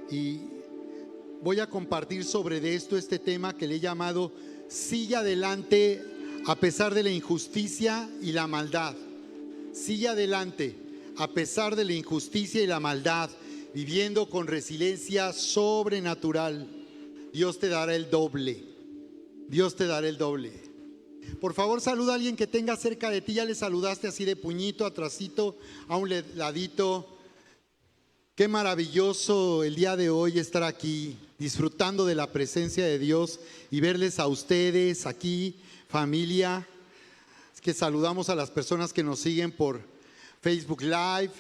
y voy a compartir sobre este tema que le he llamado sigue adelante a pesar de la injusticia y la maldad. Sigue adelante a pesar de la injusticia y la maldad, viviendo con resiliencia sobrenatural. Dios te dará el doble. Dios te dará el doble. Por favor, saluda a alguien que tenga cerca de ti. Ya le saludaste así de puñito, atrasito, a un ladito. Qué maravilloso el día de hoy estar aquí, disfrutando de la presencia de Dios y verles a ustedes aquí, familia. Es que saludamos a las personas que nos siguen por Facebook Live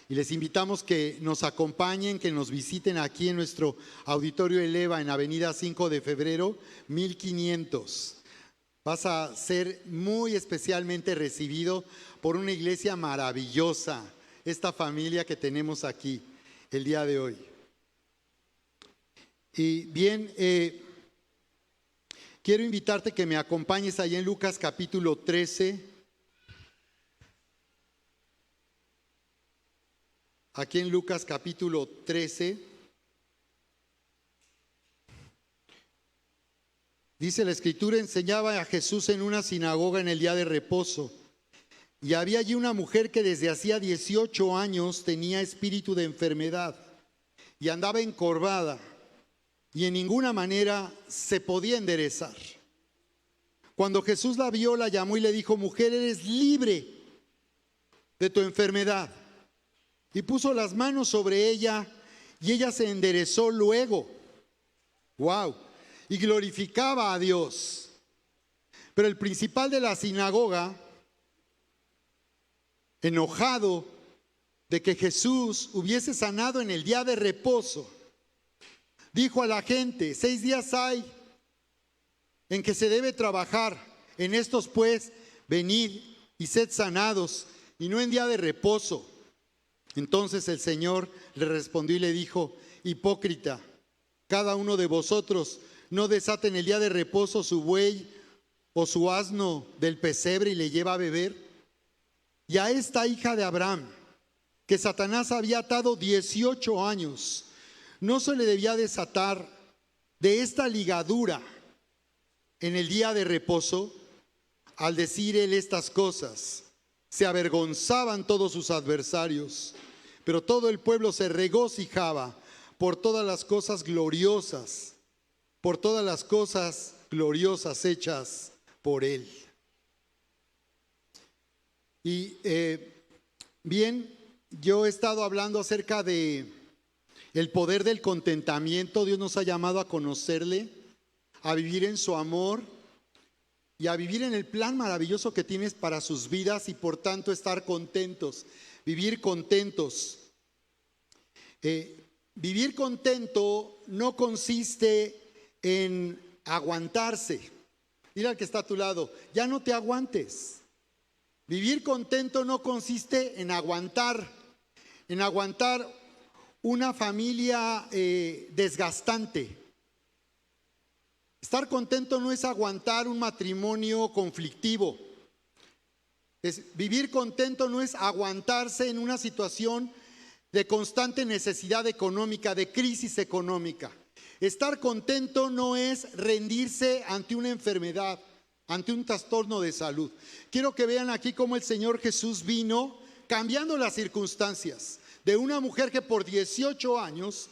y les invitamos que nos acompañen, que nos visiten aquí en nuestro Auditorio Eleva en Avenida 5 de Febrero, 1500. Vas a ser muy especialmente recibido por una iglesia maravillosa, esta familia que tenemos aquí el día de hoy. Y bien, quiero invitarte que me acompañes allá en Lucas capítulo 13. Aquí en Lucas capítulo 13. Dice la Escritura: enseñaba a Jesús en una sinagoga en el día de reposo. Y había allí una mujer que desde hacía 18 años tenía espíritu de enfermedad y andaba encorvada y en ninguna manera se podía enderezar. Cuando Jesús la vio, la llamó y le dijo: mujer, eres libre de tu enfermedad. Y puso las manos sobre ella y ella se enderezó luego. ¡Wow! Y glorificaba a Dios. Pero el principal de la sinagoga, enojado de que Jesús hubiese sanado en el día de reposo, dijo a la gente: 6 días hay en que se debe trabajar, en estos pues venid y sed sanados, y no en día de reposo. Entonces el Señor le respondió y le dijo: hipócrita, cada uno de vosotros no desata en el día de reposo su buey o su asno del pesebre y le lleva a beber. Y a esta hija de Abraham, que Satanás había atado 18 años, ¿no se le debía desatar de esta ligadura en el día de reposo? Al decir él estas cosas, se avergonzaban todos sus adversarios, pero todo el pueblo se regocijaba por todas las cosas gloriosas, hechas por él. Y bien, yo he estado hablando acerca de el poder del contentamiento. Dios nos ha llamado a conocerle, a vivir en su amor y a vivir en el plan maravilloso que tienes para sus vidas, y por tanto estar contentos, vivir contentos. Vivir contento no consiste en aguantarse. Dile al que está a tu lado: ya no te aguantes. Vivir contento no consiste en aguantar una familia desgastante. Estar contento no es aguantar un matrimonio conflictivo. Vivir contento no es aguantarse en una situación de constante necesidad económica, de crisis económica. Estar contento no es rendirse ante una enfermedad, ante un trastorno de salud. Quiero que vean aquí cómo el Señor Jesús vino cambiando las circunstancias de una mujer que por 18 años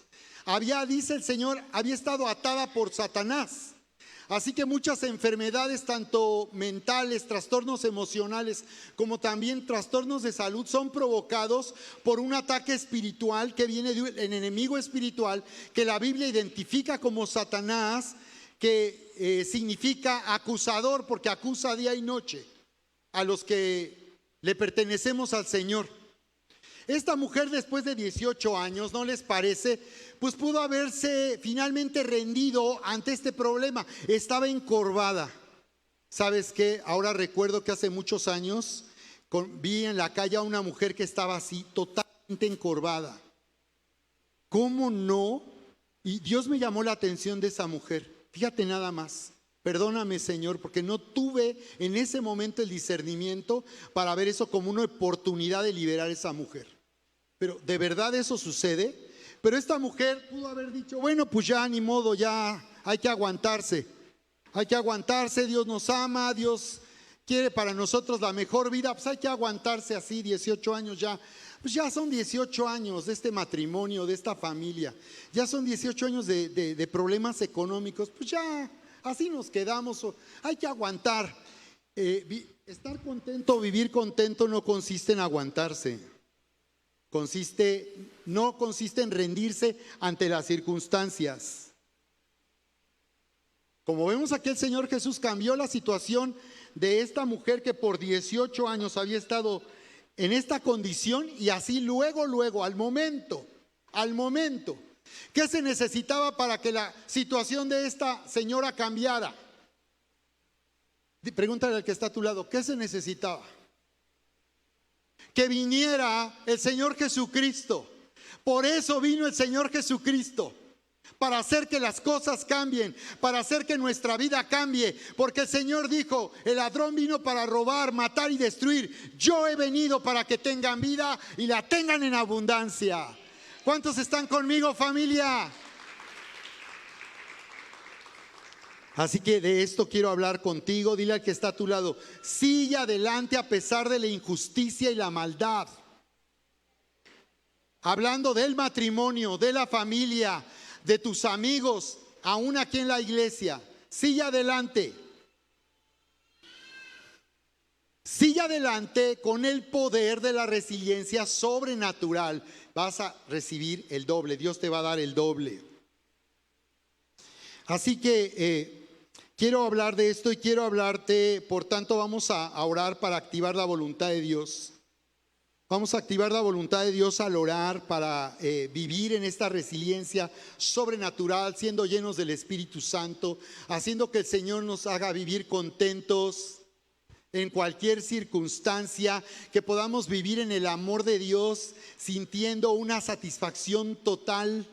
dice el Señor, había estado atada por Satanás. Así que muchas enfermedades, tanto mentales, trastornos emocionales, como también trastornos de salud, son provocados por un ataque espiritual que viene del enemigo espiritual, que la Biblia identifica como Satanás, que significa acusador, porque acusa día y noche a los que le pertenecemos al Señor. Esta mujer, después de 18 años, ¿no les parece? Pues pudo haberse finalmente rendido ante este problema. Estaba encorvada. ¿Sabes qué? Ahora recuerdo que hace muchos años vi en la calle a una mujer que estaba así, totalmente encorvada. ¿Cómo no? Y Dios me llamó la atención de esa mujer. Fíjate nada más. Perdóname, Señor, porque no tuve en ese momento el discernimiento para ver eso como una oportunidad de liberar a esa mujer. Pero ¿de verdad eso sucede? Pero esta mujer pudo haber dicho, bueno, pues ya ni modo, ya hay que aguantarse. Hay que aguantarse, Dios nos ama, Dios quiere para nosotros la mejor vida, pues hay que aguantarse así, 18 años ya. Pues ya son 18 años de este matrimonio, de esta familia. Ya son 18 años de problemas económicos. Pues ya, así nos quedamos. Hay que aguantar. Estar contento, vivir contento no consiste en aguantarse. No consiste en rendirse ante las circunstancias. Como vemos aquí, el Señor Jesús cambió la situación de esta mujer que por 18 años había estado en esta condición, y así luego, al momento, ¿qué se necesitaba para que la situación de esta señora cambiara? Pregúntale al que está a tu lado, ¿qué se necesitaba? Que viniera el Señor Jesucristo. Por eso vino el Señor Jesucristo, para hacer que las cosas cambien, para hacer que nuestra vida cambie. Porque el Señor dijo, el ladrón vino para robar, matar y destruir. Yo he venido para que tengan vida y la tengan en abundancia. ¿Cuántos están conmigo, familia? Así que de esto quiero hablar contigo. Dile al que está a tu lado, sigue adelante a pesar de la injusticia y la maldad. Hablando del matrimonio, de la familia, de tus amigos, aún aquí en la iglesia, sigue adelante. Sigue adelante con el poder de la resiliencia sobrenatural. Vas a recibir el doble, Dios te va a dar el doble. Así que quiero hablar de esto y quiero hablarte, por tanto vamos a orar para activar la voluntad de Dios. Vamos a activar la voluntad de Dios al orar para vivir en esta resiliencia sobrenatural, siendo llenos del Espíritu Santo, haciendo que el Señor nos haga vivir contentos en cualquier circunstancia, que podamos vivir en el amor de Dios, sintiendo una satisfacción total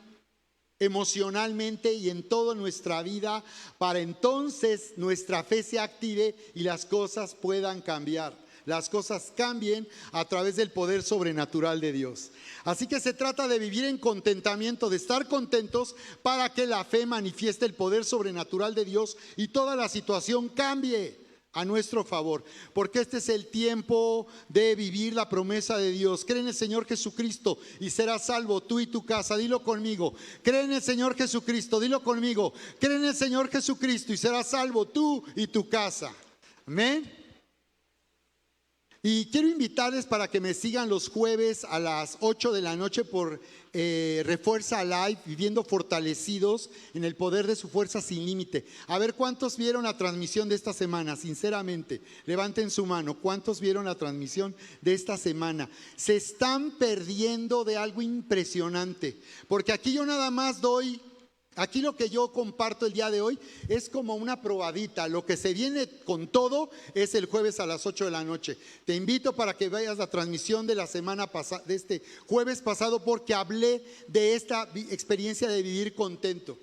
emocionalmente y en toda nuestra vida, para entonces nuestra fe se active y las cosas puedan cambiar. Las cosas cambien a través del poder sobrenatural de Dios. Así que se trata de vivir en contentamiento, de estar contentos para que la fe manifieste el poder sobrenatural de Dios y toda la situación cambie a nuestro favor, porque este es el tiempo de vivir la promesa de Dios. Cree en el Señor Jesucristo y serás salvo tú y tu casa. Dilo conmigo, cree en el Señor Jesucristo. Dilo conmigo, cree en el Señor Jesucristo y serás salvo tú y tu casa. Amén. Y quiero invitarles para que me sigan los jueves a las 8 de la noche por Refuerza Live, viviendo fortalecidos en el poder de su fuerza sin límite. A ver, ¿cuántos vieron la transmisión de esta semana? Sinceramente, levanten su mano. ¿Cuántos vieron la transmisión de esta semana? Se están perdiendo de algo impresionante, porque aquí yo nada más doy... Aquí lo que yo comparto el día de hoy es como una probadita. Lo que se viene con todo es el jueves a las 8 de la noche. Te invito para que veas la transmisión de la semana pasada, de este jueves pasado, porque hablé de esta experiencia de vivir contento.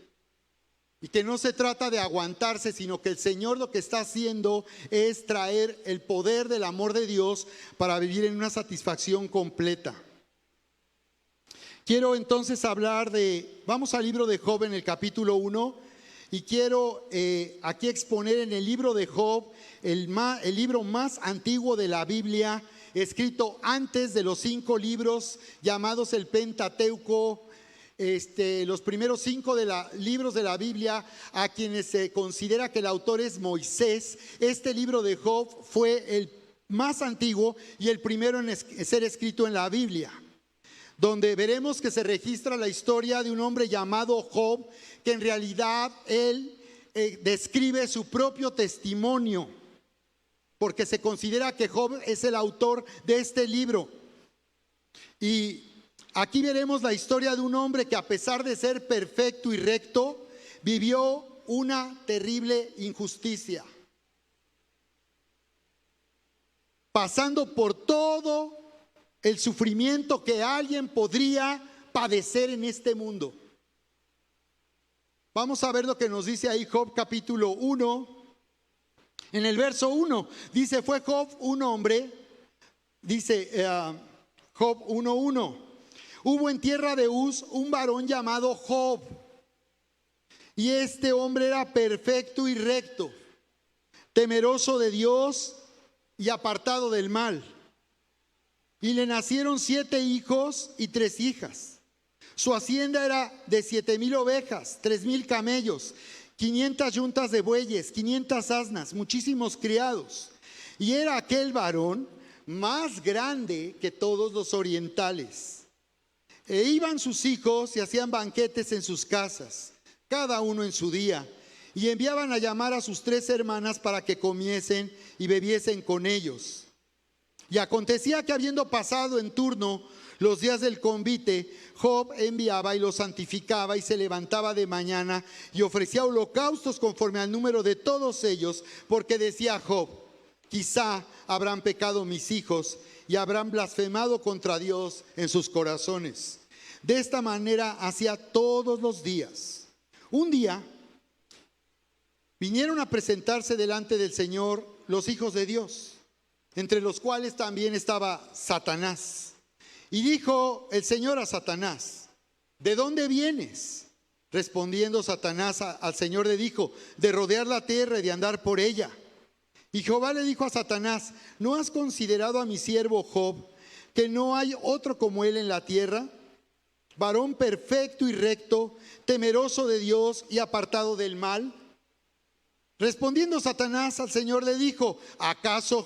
Y que no se trata de aguantarse, sino que el Señor lo que está haciendo es traer el poder del amor de Dios para vivir en una satisfacción completa. Quiero entonces hablar vamos al libro de Job en el capítulo 1, y quiero aquí exponer en el libro de Job, el libro más antiguo de la Biblia, escrito antes de los 5 libros llamados el Pentateuco, los primeros 5 libros de la Biblia, a quienes se considera que el autor es Moisés. Este libro de Job fue el más antiguo y el primero en ser escrito en la Biblia, donde veremos que se registra la historia de un hombre llamado Job, que en realidad él describe su propio testimonio, porque se considera que Job es el autor de este libro. Y aquí veremos la historia de un hombre que, a pesar de ser perfecto y recto, vivió una terrible injusticia, pasando por todo el sufrimiento que alguien podría padecer en este mundo. Vamos a ver lo que nos dice ahí Job capítulo 1. En el verso 1 dice, fue Job un hombre, dice Job 1:1, hubo en tierra de Uz un varón llamado Job. Y este hombre era perfecto y recto, temeroso de Dios y apartado del mal. Y le nacieron 7 hijos y 3 hijas. Su hacienda era de 7,000 ovejas, 3,000 camellos, 500 yuntas de bueyes, 500 asnas, muchísimos criados. Y era aquel varón más grande que todos los orientales. E iban sus hijos y hacían banquetes en sus casas, cada uno en su día, y enviaban a llamar a sus 3 hermanas para que comiesen y bebiesen con ellos. Y acontecía que habiendo pasado en turno los días del convite, Job enviaba y los santificaba y se levantaba de mañana y ofrecía holocaustos conforme al número de todos ellos, porque decía Job: quizá habrán pecado mis hijos y habrán blasfemado contra Dios en sus corazones. De esta manera hacía todos los días. Un día vinieron a presentarse delante del Señor los hijos de Dios, entre los cuales también estaba Satanás. Y dijo el Señor a Satanás: ¿de dónde vienes? Respondiendo Satanás al Señor le dijo: de rodear la tierra y de andar por ella. Y Jehová le dijo a Satanás: ¿no has considerado a mi siervo Job, que no hay otro como él en la tierra? Varón perfecto y recto, temeroso de Dios y apartado del mal. Respondiendo Satanás al Señor le dijo: ¿Acaso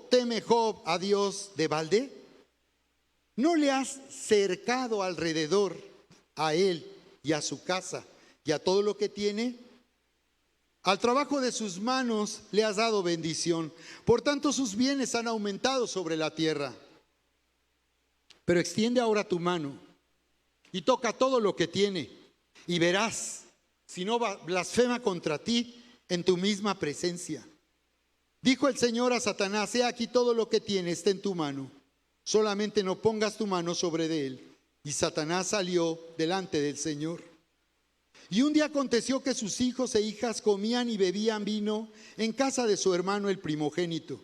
teme Job a Dios de balde? ¿No le has cercado alrededor a él y a su casa y a todo lo que tiene? Al trabajo de sus manos le has dado bendición, por tanto sus bienes han aumentado sobre la tierra. Pero extiende ahora tu mano y toca todo lo que tiene, y verás si no blasfema contra ti en tu misma presencia. Dijo el Señor a Satanás: he aquí todo lo que tiene está en tu mano, solamente no pongas tu mano sobre de él. Y Satanás salió delante del Señor. Y un día aconteció que sus hijos e hijas comían y bebían vino en casa de su hermano el primogénito.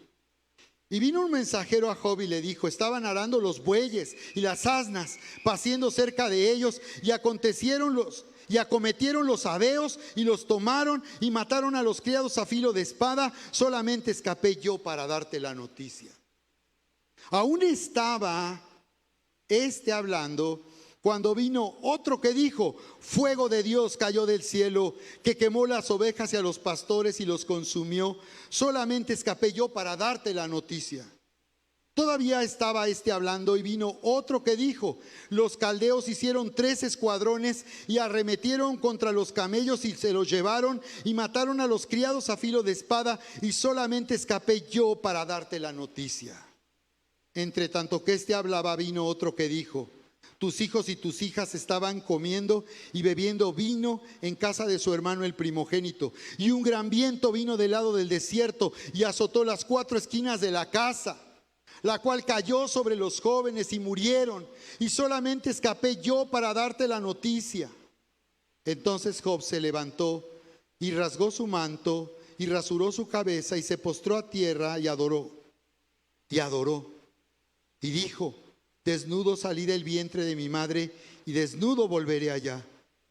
Y vino un mensajero a Job y le dijo: estaban arando los bueyes y las asnas, paciendo cerca de ellos, y acometieron los sabeos y los tomaron y mataron a los criados a filo de espada. Solamente escapé yo para darte la noticia. Aún estaba hablando cuando vino otro que dijo: fuego de Dios cayó del cielo, que quemó las ovejas y a los pastores y los consumió. Solamente escapé yo para darte la noticia. Todavía estaba hablando y vino otro que dijo: los caldeos hicieron 3 escuadrones y arremetieron contra los camellos y se los llevaron y mataron a los criados a filo de espada, y solamente escapé yo para darte la noticia. Entre tanto que hablaba, vino otro que dijo: tus hijos y tus hijas estaban comiendo y bebiendo vino en casa de su hermano el primogénito, y un gran viento vino del lado del desierto y azotó las 4 esquinas de la casa, la cual cayó sobre los jóvenes y murieron, y solamente escapé yo para darte la noticia. Entonces Job se levantó y rasgó su manto y rasuró su cabeza y se postró a tierra y adoró. Y dijo: desnudo salí del vientre de mi madre y desnudo volveré allá.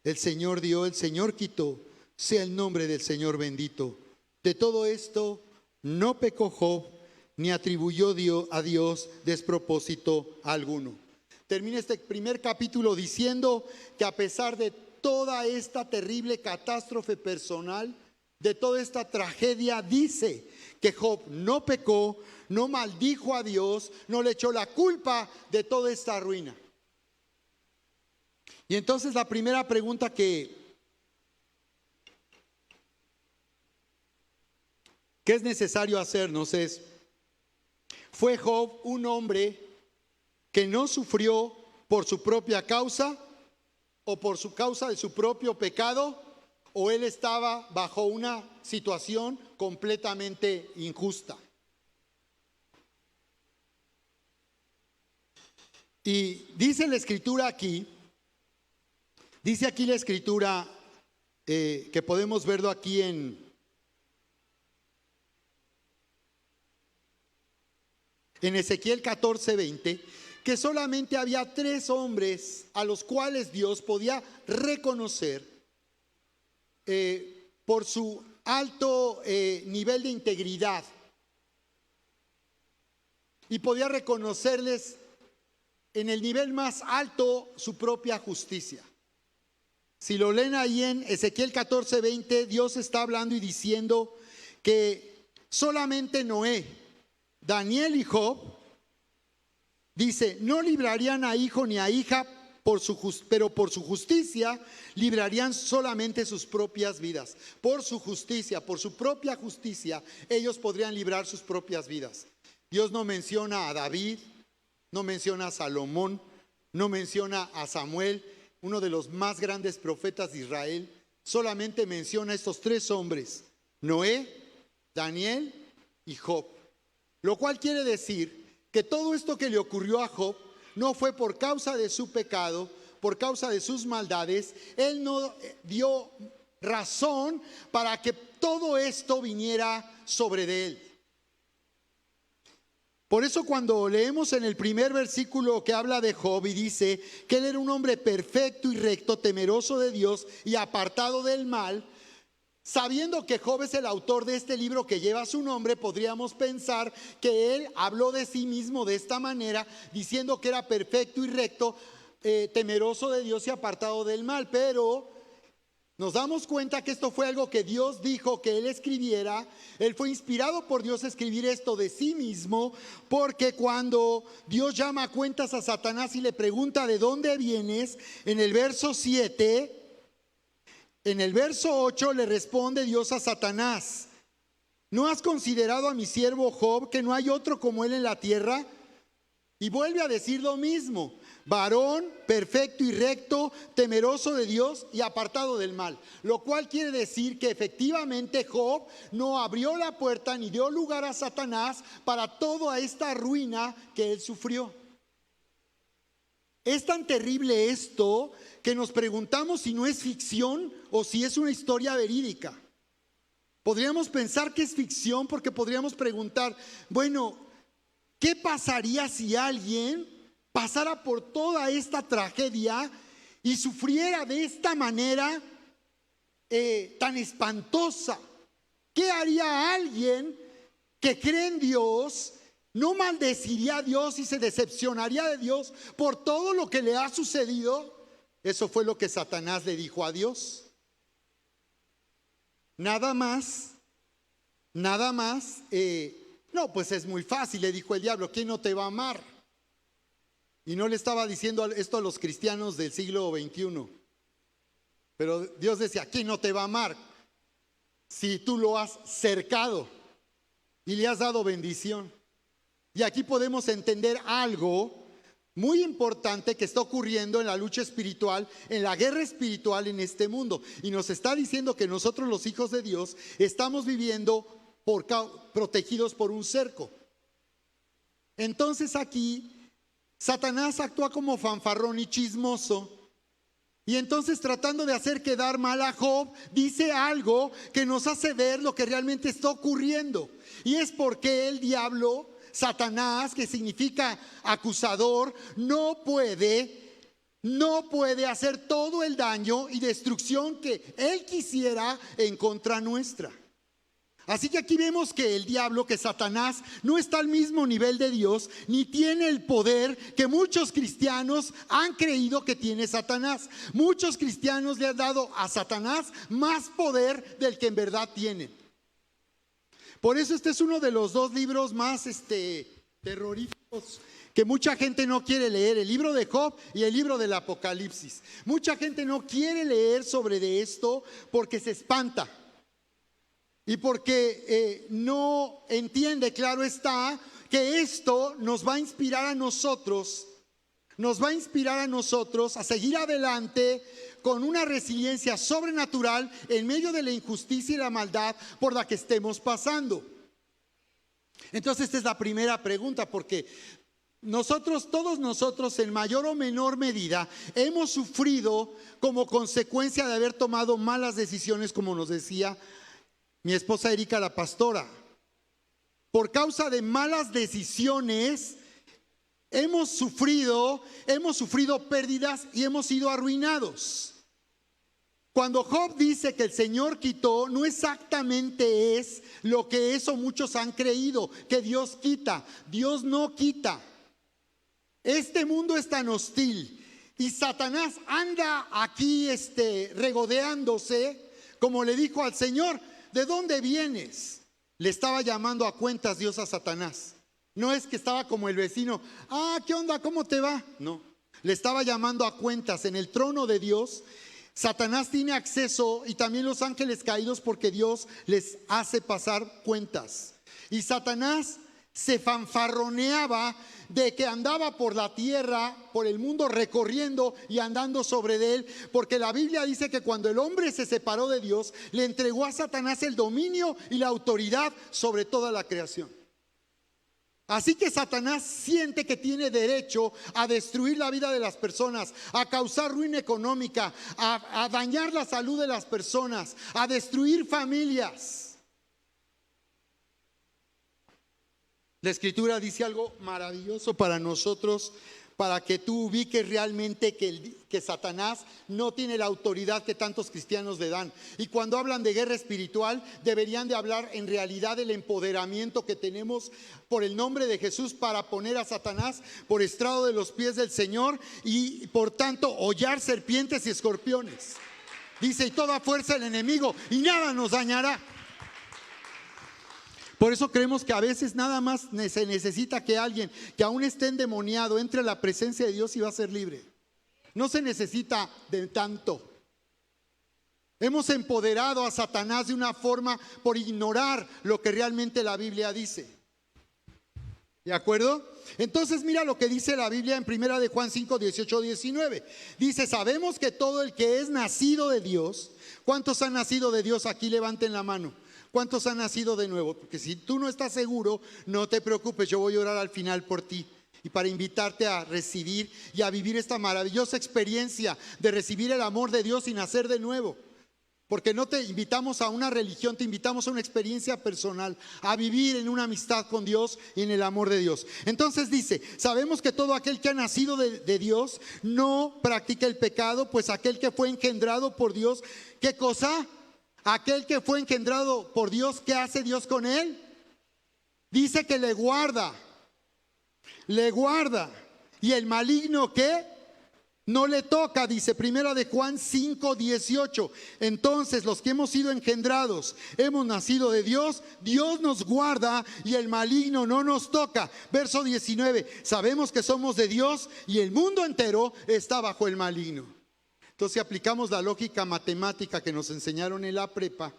El Señor dio, el Señor quitó, sea el nombre del Señor bendito. De todo esto no pecó Job, ni atribuyó a Dios despropósito alguno. Termina este primer capítulo diciendo que a pesar de toda esta terrible catástrofe personal, de toda esta tragedia, dice que Job no pecó, no maldijo a Dios, no le echó la culpa de toda esta ruina. Y entonces la primera pregunta que es necesario hacernos es: ¿fue Job un hombre que no sufrió por su propia causa o por su causa de su propio pecado, o él estaba bajo una situación completamente injusta? Y dice la escritura aquí, la escritura, que podemos verlo aquí en en Ezequiel 14:20, que solamente había 3 hombres a los cuales Dios podía reconocer por su alto nivel de integridad, y podía reconocerles en el nivel más alto su propia justicia. Si lo leen ahí en Ezequiel 14:20, Dios está hablando y diciendo que solamente Noé, Daniel y Job, dice, no librarían a hijo ni a hija, pero por su justicia librarían solamente sus propias vidas. Por su justicia, por su propia justicia, ellos podrían librar sus propias vidas. Dios no menciona a David, no menciona a Salomón, no menciona a Samuel, uno de los más grandes profetas de Israel. Solamente menciona a estos 3 hombres, Noé, Daniel y Job. Lo cual quiere decir que todo esto que le ocurrió a Job no fue por causa de su pecado, por causa de sus maldades. Él no dio razón para que todo esto viniera sobre de él. Por eso cuando leemos en el primer versículo que habla de Job y dice que él era un hombre perfecto y recto, temeroso de Dios y apartado del mal, sabiendo que Job es el autor de este libro que lleva su nombre, podríamos pensar que él habló de sí mismo de esta manera, diciendo que era perfecto y recto, temeroso de Dios y apartado del mal. Pero nos damos cuenta que esto fue algo que Dios dijo que él escribiera. Él fue inspirado por Dios a escribir esto de sí mismo, porque cuando Dios llama a cuentas a Satanás y le pregunta ¿de dónde vienes? En el verso 7, en el verso 8 le responde Dios a Satanás: ¿no has considerado a mi siervo Job, que no hay otro como él en la tierra? Y vuelve a decir lo mismo: varón perfecto y recto, temeroso de Dios y apartado del mal. Lo cual quiere decir que efectivamente Job no abrió la puerta ni dio lugar a Satanás para toda esta ruina que él sufrió. Es tan terrible esto que nos preguntamos si no es ficción o si es una historia verídica. Podríamos pensar que es ficción porque podríamos preguntar, bueno, ¿qué pasaría si alguien pasara por toda esta tragedia y sufriera de esta manera tan espantosa? ¿Qué haría alguien que cree en Dios? ¿No maldeciría a Dios y se decepcionaría de Dios por todo lo que le ha sucedido? Eso fue lo que Satanás le dijo a Dios. Nada más, no, pues es muy fácil, le dijo el diablo, ¿quién no te va a amar? Y no le estaba diciendo esto a los cristianos del siglo XXI. Pero Dios decía, ¿quién no te va a amar? Si tú lo has cercado y le has dado bendición. Y aquí podemos entender algo muy importante que está ocurriendo en la lucha espiritual, en la guerra espiritual en este mundo. Y nos está diciendo que nosotros, los hijos de Dios, estamos viviendo protegidos por un cerco. Entonces aquí Satanás actúa como fanfarrón y chismoso. Y entonces, tratando de hacer quedar mal a Job, dice algo que nos hace ver lo que realmente está ocurriendo. Y es porque el diablo, Satanás, que significa acusador, no puede hacer todo el daño y destrucción que él quisiera en contra nuestra. Así que aquí vemos que el diablo, que Satanás, no está al mismo nivel de Dios, ni tiene el poder que muchos cristianos han creído que tiene Satanás. Muchos cristianos le han dado a Satanás más poder del que en verdad tiene. Por eso este es uno de los 2 libros más terroríficos que mucha gente no quiere leer: el libro de Job y el libro del Apocalipsis. Mucha gente no quiere leer sobre de esto porque se espanta. Y porque no entiende, claro está, que esto nos va a inspirar a nosotros, a seguir adelante con una resiliencia sobrenatural en medio de la injusticia y la maldad por la que estemos pasando. Entonces esta es la primera pregunta, porque todos nosotros en mayor o menor medida hemos sufrido como consecuencia de haber tomado malas decisiones, como nos decía mi esposa Erika, la pastora. por causa de malas decisiones, hemos sufrido pérdidas y hemos sido arruinados. Cuando Job dice que el Señor quitó, no exactamente es lo que eso muchos han creído, que Dios quita. Dios no quita. Este mundo es tan hostil y Satanás anda aquí regodeándose, como le dijo al Señor: ¿de dónde vienes? Le estaba llamando a cuentas Dios a Satanás. No es que estaba como el vecino: ¿qué onda? ¿Cómo te va? No, le estaba llamando a cuentas. En el trono de Dios Satanás tiene acceso, y también los ángeles caídos, porque Dios les hace pasar cuentas. Y Satanás se fanfarroneaba de que andaba por la tierra, por el mundo, recorriendo y andando sobre él, porque la Biblia dice que cuando el hombre se separó de Dios, le entregó a Satanás el dominio y la autoridad sobre toda la creación. Así que Satanás siente que tiene derecho a destruir la vida de las personas, a causar ruina económica, a dañar la salud de las personas, a destruir familias. La Escritura dice algo maravilloso para nosotros, para que tú ubiques realmente que Satanás no tiene la autoridad que tantos cristianos le dan. Y cuando hablan de guerra espiritual, deberían de hablar en realidad del empoderamiento que tenemos por el nombre de Jesús para poner a Satanás por estrado de los pies del Señor y por tanto hollar serpientes y escorpiones. Dice: y toda fuerza del enemigo, y nada nos dañará. Por eso creemos que a veces nada más se necesita que alguien que aún esté endemoniado entre a la presencia de Dios y va a ser libre. No se necesita de tanto. Hemos empoderado a Satanás de una forma por ignorar lo que realmente la Biblia dice. ¿De acuerdo? Entonces mira lo que dice la Biblia en 1 de Juan 5, 18, 19. Dice: sabemos que todo el que es nacido de Dios. ¿Cuántos han nacido de Dios aquí? Levanten la mano. ¿Cuántos han nacido de nuevo? Porque si tú no estás seguro, no te preocupes, yo voy a orar al final por ti y para invitarte a recibir y a vivir esta maravillosa experiencia de recibir el amor de Dios y nacer de nuevo. Porque no te invitamos a una religión, te invitamos a una experiencia personal, a vivir en una amistad con Dios y en el amor de Dios. Entonces dice: sabemos que todo aquel que ha nacido de Dios no practica el pecado, pues aquel que fue engendrado por Dios, ¿qué cosa? Aquel que fue engendrado por Dios, ¿qué hace Dios con él? Dice que le guarda. Y el maligno, ¿qué? No le toca, dice 1 de Juan 5, 18. Entonces los que hemos sido engendrados, hemos nacido de Dios, Dios nos guarda y el maligno no nos toca. Verso 19, sabemos que somos de Dios y el mundo entero está bajo el maligno. Entonces, si aplicamos la lógica matemática que nos enseñaron en la prepa,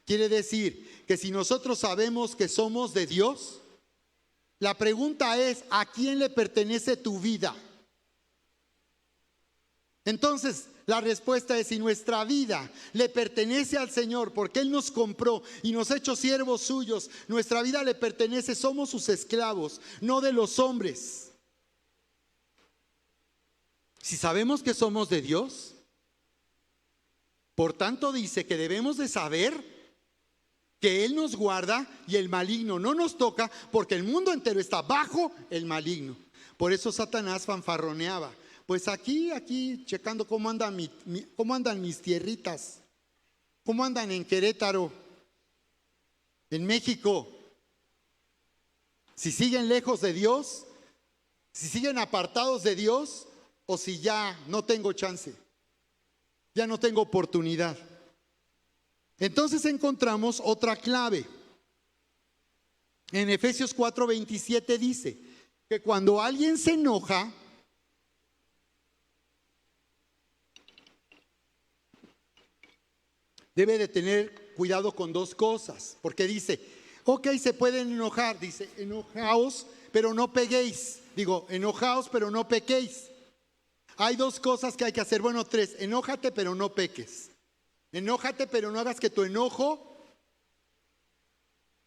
quiere decir que si nosotros sabemos que somos de Dios, la pregunta es: ¿a quién le pertenece tu vida? Entonces, la respuesta es: si nuestra vida le pertenece al Señor, porque Él nos compró y nos ha hecho siervos suyos, nuestra vida le pertenece, somos sus esclavos, no de los hombres. Si sabemos que somos de Dios, por tanto dice que debemos de saber que Él nos guarda y el maligno no nos toca, porque el mundo entero está bajo el maligno. Por eso Satanás fanfarroneaba: pues aquí checando cómo andan mis tierritas, cómo andan en Querétaro, en México. Si siguen lejos de Dios, si siguen apartados de Dios, o si ya no tengo chance, ya no tengo oportunidad. Entonces encontramos otra clave. En Efesios 4:27 dice que cuando alguien se enoja, debe de tener cuidado con dos cosas, porque dice: ok, se pueden enojar, dice: enojaos, pero no peguéis. Digo, enojaos, pero no pequéis. Hay dos cosas que hay que hacer, bueno, tres: enójate, pero no peques. Enójate, pero no hagas que tu enojo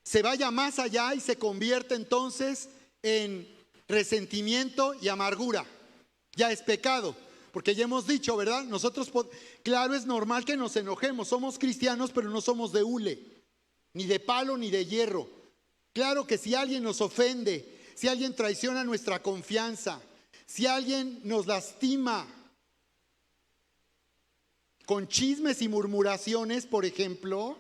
se vaya más allá y se convierta entonces en resentimiento y amargura. Ya es pecado, porque ya hemos dicho, ¿verdad? Nosotros, claro, es normal que nos enojemos. Somos cristianos, pero no somos de hule, ni de palo, ni de hierro. Claro que si alguien nos ofende, si alguien traiciona nuestra confianza, si alguien nos lastima con chismes y murmuraciones, por ejemplo,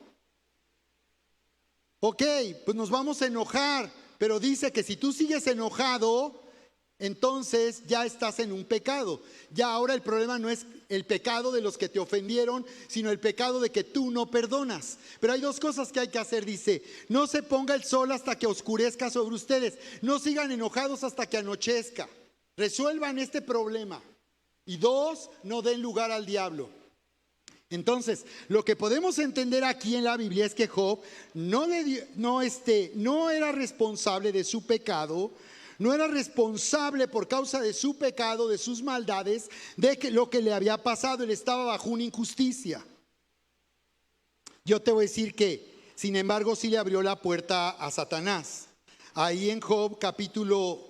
ok, pues nos vamos a enojar, pero dice que si tú sigues enojado, entonces ya estás en un pecado. Ya ahora el problema no es el pecado de los que te ofendieron, sino el pecado de que tú no perdonas. Pero hay dos cosas que hay que hacer, dice: no se ponga el sol hasta que oscurezca sobre ustedes, no sigan enojados hasta que anochezca. Resuelvan este problema. Y dos, no den lugar al diablo. Entonces, lo que podemos entender aquí en la Biblia es que Job no era responsable de su pecado, no era responsable por causa de su pecado, de sus maldades, lo que le había pasado. Él estaba bajo una injusticia. Yo te voy a decir que, sin embargo, sí le abrió la puerta a Satanás. Ahí en Job capítulo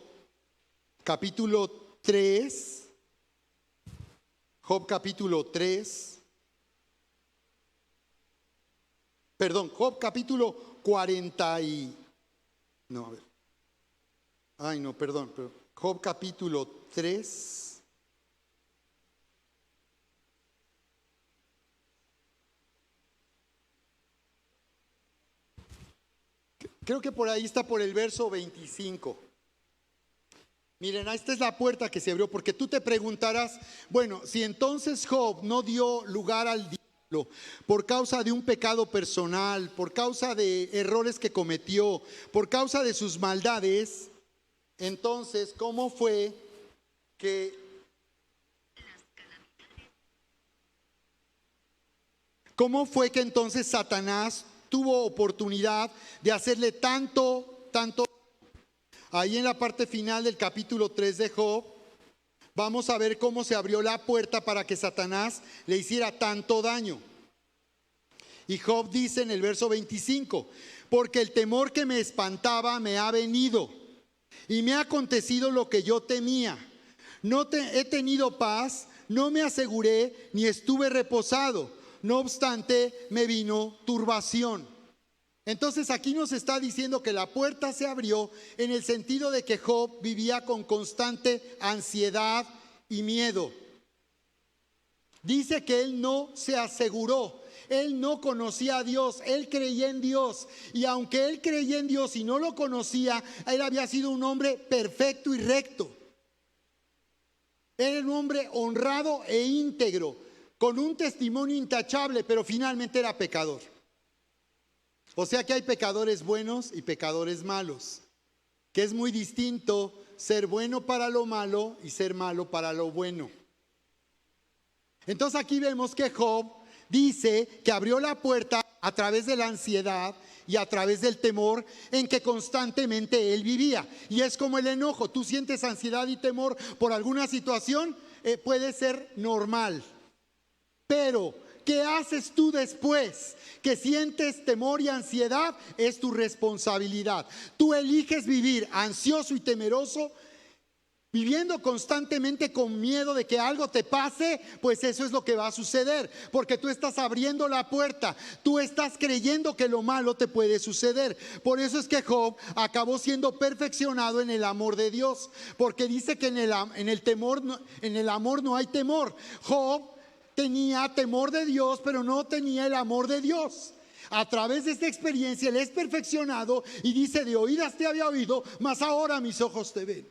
3, Job capítulo 40 y... No, a ver. Ay, no, perdón. Job capítulo 3. Creo que por ahí está, por el verso 25. Miren, esta es la puerta que se abrió, porque tú te preguntarás, bueno, si entonces Job no dio lugar al diablo por causa de un pecado personal, por causa de errores que cometió, por causa de sus maldades, entonces, ¿cómo fue que entonces Satanás tuvo oportunidad de hacerle tanto? Ahí en la parte final del capítulo 3 de Job, vamos a ver cómo se abrió la puerta para que Satanás le hiciera tanto daño. Y Job dice en el verso 25: porque el temor que me espantaba me ha venido, y me ha acontecido lo que yo temía. He tenido paz, no me aseguré, ni estuve reposado. No obstante, me vino turbación. Entonces aquí nos está diciendo que la puerta se abrió en el sentido de que Job vivía con constante ansiedad y miedo. Dice que él no se aseguró, él no conocía a Dios, él creía en Dios. Y aunque él creía en Dios y no lo conocía, él había sido un hombre perfecto y recto. Era un hombre honrado e íntegro, con un testimonio intachable, pero finalmente era pecador. O sea que hay pecadores buenos y pecadores malos, que es muy distinto ser bueno para lo malo y ser malo para lo bueno. Entonces aquí vemos que Job dice que abrió la puerta a través de la ansiedad y a través del temor en que constantemente él vivía. Y es como el enojo: tú sientes ansiedad y temor por alguna situación, puede ser normal. Pero ¿qué haces tú después que sientes temor y ansiedad? Es tu responsabilidad. Tú eliges vivir ansioso y temeroso, viviendo constantemente con miedo de que algo te pase. Pues eso es lo que va a suceder, porque tú estás abriendo la puerta, tú estás creyendo que lo malo te puede suceder. Por eso es que Job acabó siendo perfeccionado en el amor de Dios, porque dice que en el amor no hay temor. Job tenía temor de Dios, pero no tenía el amor de Dios. A través de esta experiencia él es perfeccionado y dice: de oídas te había oído, mas ahora mis ojos te ven.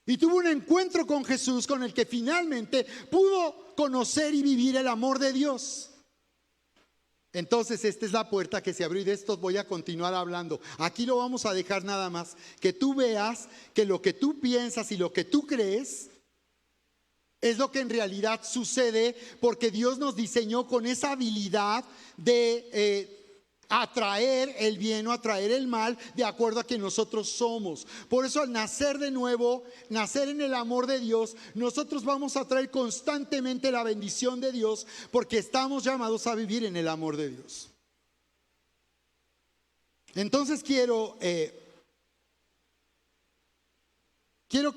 Y tuvo un encuentro con Jesús, con el que finalmente pudo conocer y vivir el amor de Dios. Entonces esta es la puerta que se abrió, y de esto voy a continuar hablando. Aquí lo vamos a dejar nada más, que tú veas que lo que tú piensas y lo que tú crees es lo que en realidad sucede, porque Dios nos diseñó con esa habilidad de atraer el bien o atraer el mal de acuerdo a quien nosotros somos. Por eso, al nacer de nuevo, nacer en el amor de Dios, nosotros vamos a traer constantemente la bendición de Dios, porque estamos llamados a vivir en el amor de Dios. Entonces quiero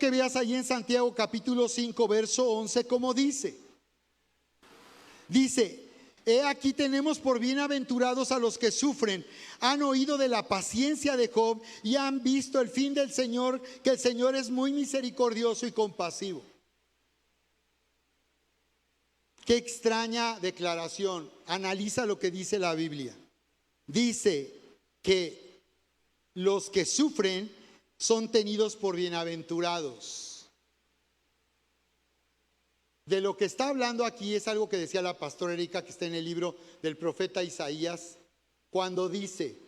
que veas ahí en Santiago capítulo 5 verso 11 cómo dice. He aquí tenemos por bienaventurados a los que sufren. Han oído de la paciencia de Job y han visto el fin del Señor, que el Señor es muy misericordioso y compasivo. Qué extraña declaración. Analiza lo que dice la Biblia. Dice que los que sufren son tenidos por bienaventurados. De lo que está hablando aquí es algo que decía la pastora Erika, que está en el libro del profeta Isaías, cuando dice: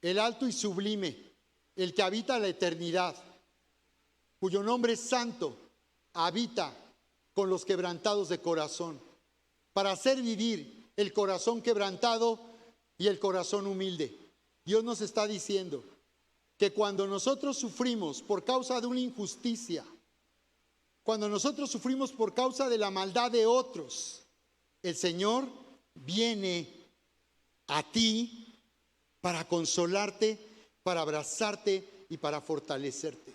el alto y sublime, el que habita la eternidad, cuyo nombre es santo, habita con los quebrantados de corazón, para hacer vivir el corazón quebrantado y el corazón humilde. Dios nos está diciendo que cuando nosotros sufrimos por causa de una injusticia, cuando nosotros sufrimos por causa de la maldad de otros, el Señor viene a ti para consolarte, para abrazarte y para fortalecerte.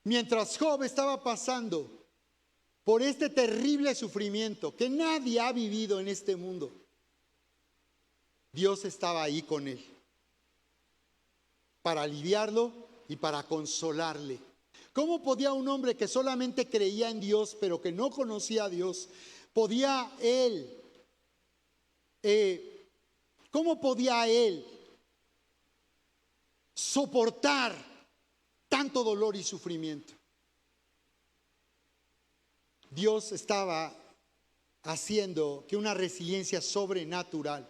Mientras Job estaba pasando por este terrible sufrimiento que nadie ha vivido en este mundo, Dios estaba ahí con él para aliviarlo y para consolarle. ¿Cómo podía un hombre que solamente creía en Dios pero que no conocía a Dios, cómo podía él soportar tanto dolor y sufrimiento? Dios estaba haciendo que una resiliencia sobrenatural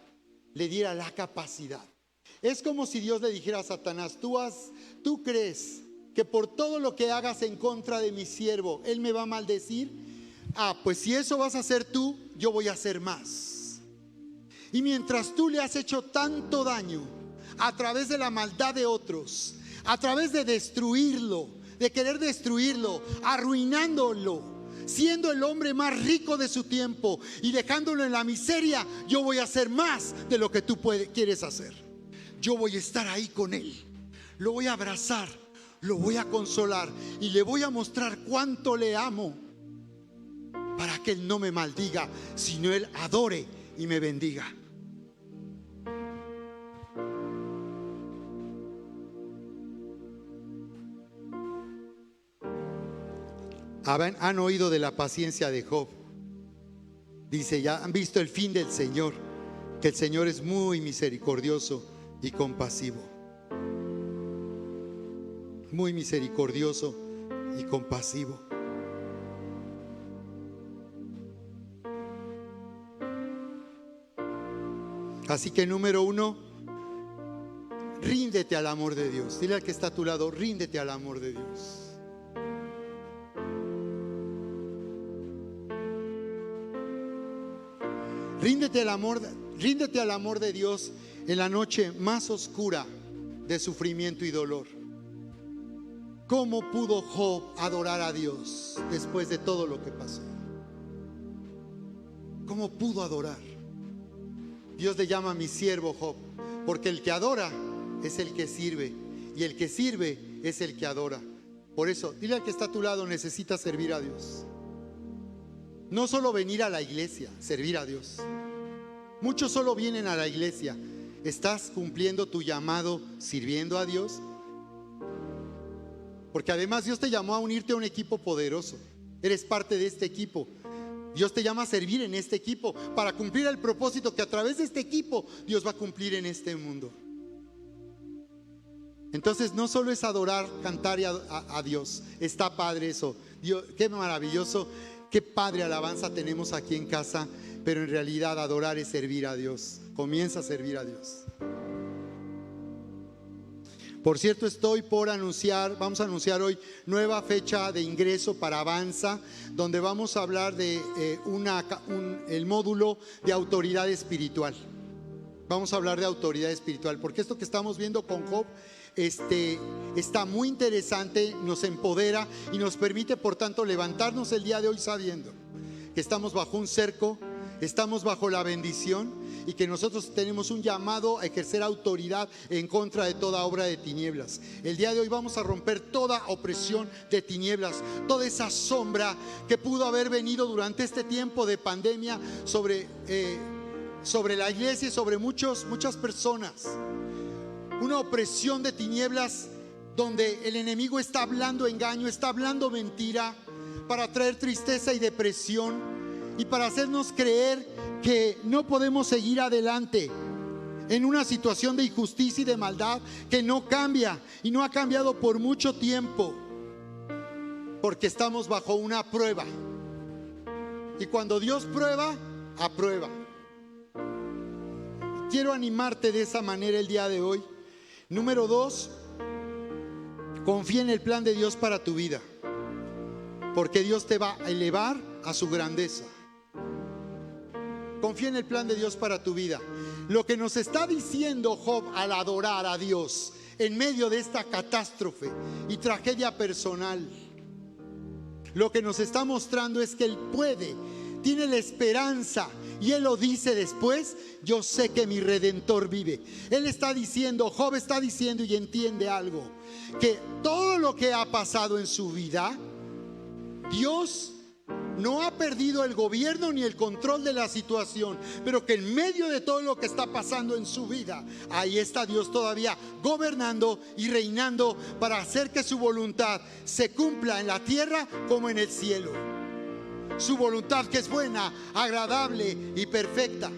le diera la capacidad. Es como si Dios le dijera a Satanás: ¿tú crees que por todo lo que hagas en contra de mi siervo, él me va a maldecir? Pues si eso vas a hacer tú, yo voy a hacer más. Y mientras tú le has hecho tanto daño a través de la maldad de otros, a través de destruirlo, de querer destruirlo, arruinándolo, siendo el hombre más rico de su tiempo y dejándolo en la miseria, yo voy a hacer más de lo que tú quieres hacer. Yo voy a estar ahí con él, lo voy a abrazar, lo voy a consolar y le voy a mostrar cuánto le amo, para que él no me maldiga, sino él adore y me bendiga. Han oído de la paciencia de Job. Dice: ya han visto el fin del Señor, que el Señor es muy misericordioso y compasivo. Muy misericordioso y compasivo. Así que número 1, ríndete al amor de Dios. Dile al que está a tu lado: ríndete al amor de Dios. Ríndete al amor de Dios en la noche más oscura de sufrimiento y dolor. ¿Cómo pudo Job adorar a Dios después de todo lo que pasó? ¿Cómo pudo adorar? Dios le llama a mi siervo Job, porque el que adora es el que sirve, y el que sirve es el que adora. Por eso, dile al que está a tu lado: necesitas servir a Dios. No solo venir a la iglesia, servir a Dios. Muchos solo vienen a la iglesia. ¿Estás cumpliendo tu llamado sirviendo a Dios? Porque además Dios te llamó a unirte a un equipo poderoso. Eres parte de este equipo. Dios te llama a servir en este equipo para cumplir el propósito que a través de este equipo Dios va a cumplir en este mundo. Entonces no solo es adorar, cantar a Dios. Está padre eso. Dios, qué maravilloso, qué padre alabanza tenemos aquí en casa. Pero en realidad adorar es servir a Dios. Comienza a servir a Dios. Por cierto, vamos a anunciar hoy nueva fecha de ingreso para Avanza, donde vamos a hablar de el módulo de autoridad espiritual. Vamos a hablar de autoridad espiritual, porque esto que estamos viendo con Job está muy interesante, nos empodera y nos permite, por tanto, levantarnos el día de hoy sabiendo que estamos bajo un cerco, estamos bajo la bendición y que nosotros tenemos un llamado a ejercer autoridad en contra de toda obra de tinieblas. El día de hoy vamos a romper toda opresión de tinieblas, toda esa sombra que pudo haber venido durante este tiempo de pandemia sobre la iglesia y sobre muchas personas. Una opresión de tinieblas donde el enemigo está hablando engaño, está hablando mentira para traer tristeza y depresión y para hacernos creer que no podemos seguir adelante en una situación de injusticia y de maldad que no cambia y no ha cambiado por mucho tiempo, porque estamos bajo una prueba. Y cuando Dios prueba, aprueba. Quiero animarte de esa manera el día de hoy. Número 2, confía en el plan de Dios para tu vida, porque Dios te va a elevar a su grandeza. Confía en el plan de Dios para tu vida. Lo que nos está diciendo Job al adorar a Dios en medio de esta catástrofe y tragedia personal, lo que nos está mostrando es que Él puede, tiene la esperanza. Y Él lo dice después: yo sé que mi Redentor vive. Él está diciendo, Job está diciendo, y entiende algo, que todo lo que ha pasado en su vida, Dios no ha perdido el gobierno ni el control de la situación, pero que en medio de todo lo que está pasando en su vida, ahí está Dios todavía gobernando y reinando para hacer que su voluntad se cumpla en la tierra como en el cielo. Su voluntad, que es buena, agradable y perfecta.